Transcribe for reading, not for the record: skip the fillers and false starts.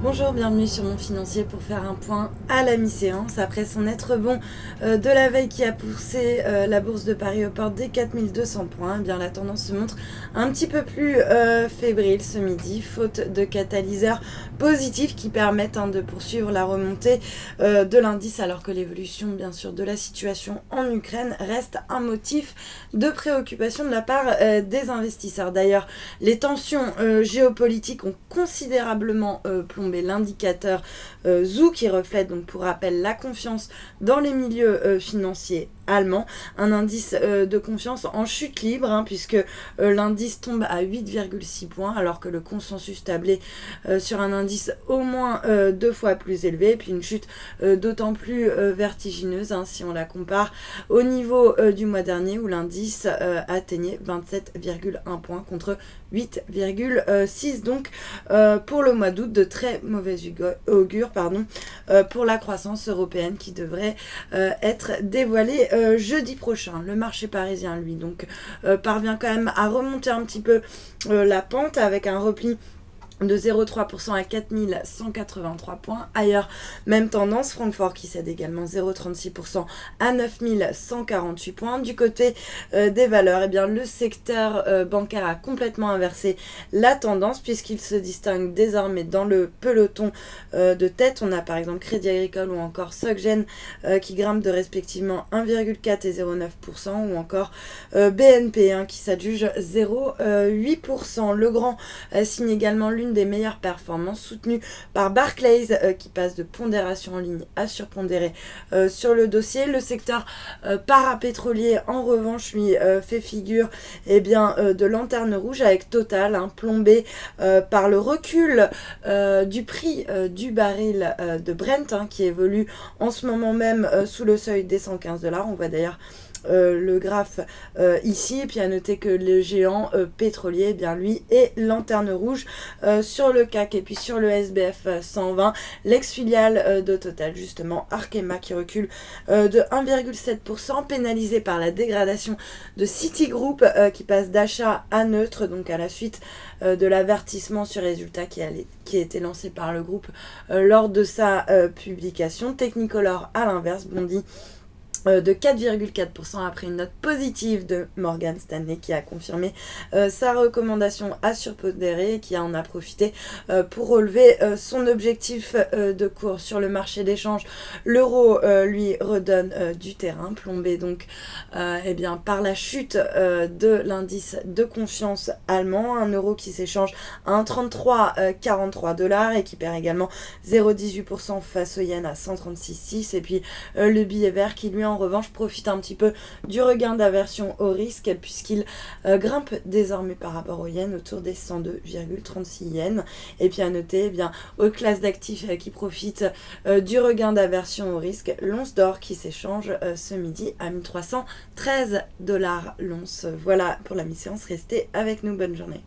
Bonjour, bienvenue sur Mon Financier pour faire un point à la mi-séance. Après son être bon de la veille qui a poussé la bourse de Paris aux portes des 4200 points, eh bien la tendance se montre un petit peu plus fébrile ce midi, faute de catalyseurs positifs qui permettent de poursuivre la remontée de l'indice, alors que l'évolution bien sûr de la situation en Ukraine reste un motif de préoccupation de la part des investisseurs. D'ailleurs, les tensions géopolitiques ont considérablement plombé l'indicateur ZOO, qui reflète donc pour rappel la confiance dans les milieux financiers allemands, un indice de confiance en chute libre, puisque l'indice tombe à 8,6 points alors que le consensus tablait sur un indice au moins 2 fois plus élevé, et puis une chute d'autant plus vertigineuse si on la compare au niveau du mois dernier où l'indice atteignait 27,1 points contre 8,6 donc pour le mois d'août, de très mauvais augure pour la croissance européenne qui devrait être dévoilée jeudi prochain. Le marché parisien, lui, donc parvient quand même à remonter un petit peu la pente avec un repli de 0,3% à 4183 points. Ailleurs, même tendance, Francfort qui cède également 0,36% à 9148 points. Du côté des valeurs, le secteur bancaire a complètement inversé la tendance puisqu'il se distingue désormais dans le peloton de tête. On a par exemple Crédit Agricole ou encore Soggen qui grimpent de respectivement 1,4 et 0,9%, ou encore BNP qui s'adjuge 0,8%. Le Grand signe également l'une des meilleures performances, soutenues par Barclays qui passe de pondération en ligne à surpondéré sur le dossier. Le secteur parapétrolier en revanche lui fait figure de lanterne rouge, avec Total plombé par le recul du prix du baril de Brent qui évolue en ce moment même sous le seuil des 115 $. On voit d'ailleurs le graphe ici, et puis à noter que le géant pétrolier lui est lanterne rouge sur le CAC. Et puis sur le SBF 120, l'ex-filiale de Total justement, Arkema, qui recule de 1,7%, pénalisé par la dégradation de Citigroup qui passe d'achat à neutre, donc à la suite de l'avertissement sur résultat qui a été lancé par le groupe lors de sa publication. Technicolor à l'inverse bondit de 4,4% après une note positive de Morgan Stanley qui a confirmé sa recommandation à surpondérer, et qui en a profité pour relever son objectif de cours sur le marché d'échange. L'euro lui redonne du terrain, plombé donc par la chute de l'indice de confiance allemand, un euro qui s'échange à 1,3343 $ et qui perd également 0,18% face au yen à 136,6, et puis le billet vert qui lui en revanche profite un petit peu du regain d'aversion au risque, puisqu'il grimpe désormais par rapport au yen autour des 102,36 yens. Et puis à noter aux classes d'actifs qui profitent du regain d'aversion au risque, l'once d'or qui s'échange ce midi à 1313 $ l'once. Voilà pour la mi-séance, restez avec nous, bonne journée.